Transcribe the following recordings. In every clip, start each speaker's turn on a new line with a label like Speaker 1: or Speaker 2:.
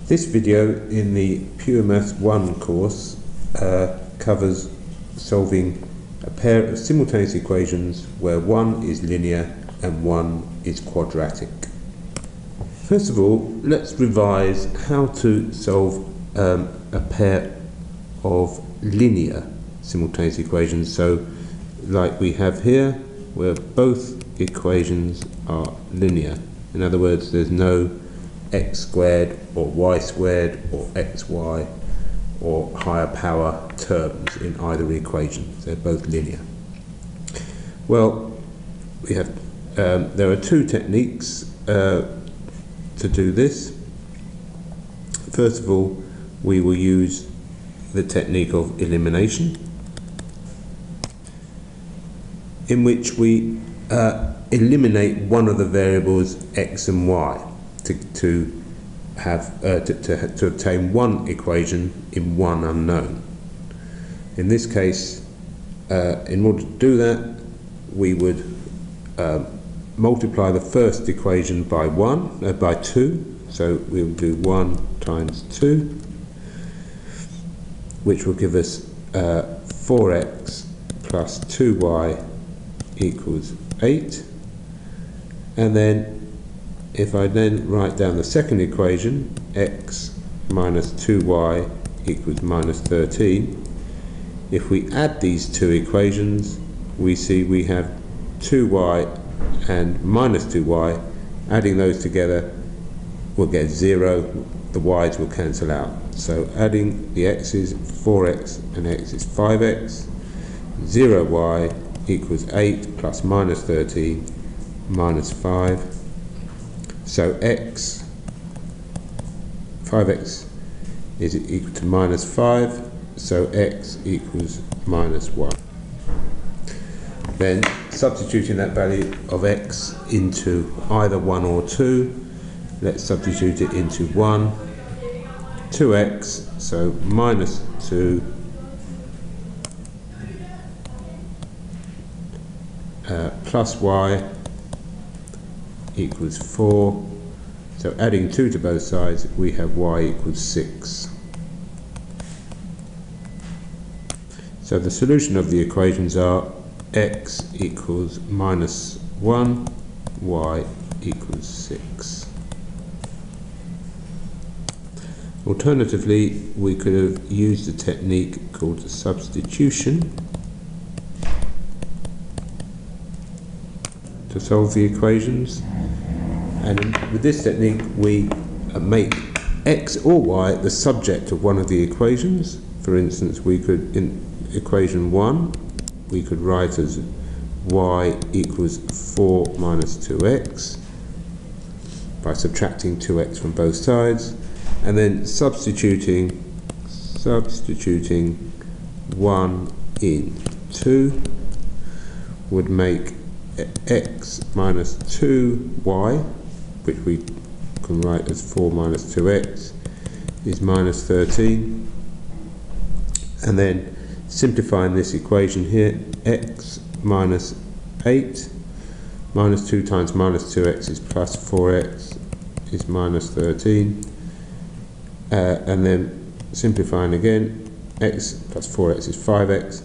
Speaker 1: This video in the Pure Maths 1 course covers solving a pair of simultaneous equations where one is linear and one is quadratic. First of all, let's revise how to solve a pair of linear simultaneous equations. So, like we have here, where both equations are linear. In other words, there's no x squared or y squared or xy or higher power terms in either equation. They're both linear. Well, we have there are two techniques to do this. First of all, we will use the technique of elimination, in which we eliminate one of the variables x and y to obtain one equation in one unknown. In this case, in order to do that, we would multiply the first equation by 2, so we'll do 1 times 2, which will give us 4x plus 2y equals 8. And then if I then write down the second equation, x minus 2y equals minus 13, if we add these two equations, we see we have 2y and minus 2y. Adding those together, we'll get 0. The y's will cancel out. So adding the x's, 4x and x is 5x. 0y equals 8 plus minus 13 minus 5. So 5x is equal to minus 5, so x equals minus 1. Then substituting that value of x into either 1 or 2, let's substitute it into 1, 2x, so minus 2 plus y equals 4. So adding 2 to both sides, we have y equals 6. So the solution of the equations are x equals minus 1, y equals 6. Alternatively, we could have used a technique called substitution to solve the equations. And with this technique, we make x or y the subject of one of the equations. For instance, we could, in equation 1, we could write as y equals 4 minus 2x by subtracting 2x from both sides, and then substituting 1 in 2 would make x minus 2y, which we can write as 4 minus 2x, is minus 13. And then simplifying this equation here, x minus 8, minus 2 times minus 2x is plus 4x, is minus 13. And then simplifying again, x plus 4x is 5x.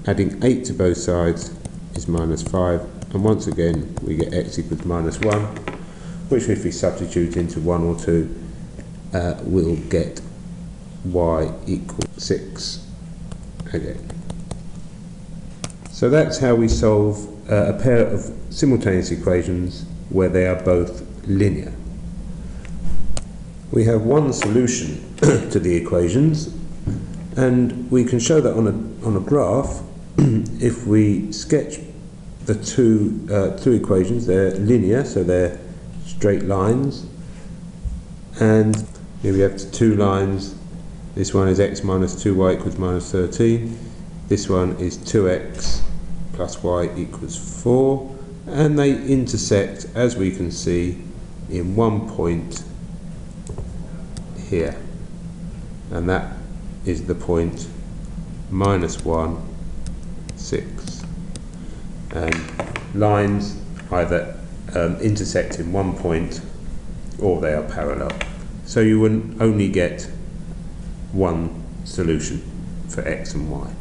Speaker 1: Adding 8 to both sides is minus 5. And once again, we get x equals minus 1, which if we substitute into 1 or 2, we'll get y equals 6 again. So that's how we solve a pair of simultaneous equations where they are both linear. We have one solution to the equations, and we can show that on a graph. If we sketch the two equations, they're linear, so they're straight lines, and here we have two lines. This one is x minus 2y equals minus 13. This one is 2x plus y equals 4, and they intersect, as we can see, in one point here, and that is the point minus 1, 6. And lines either intersect in one point or they are parallel. So you wouldn't only get one solution for x and y.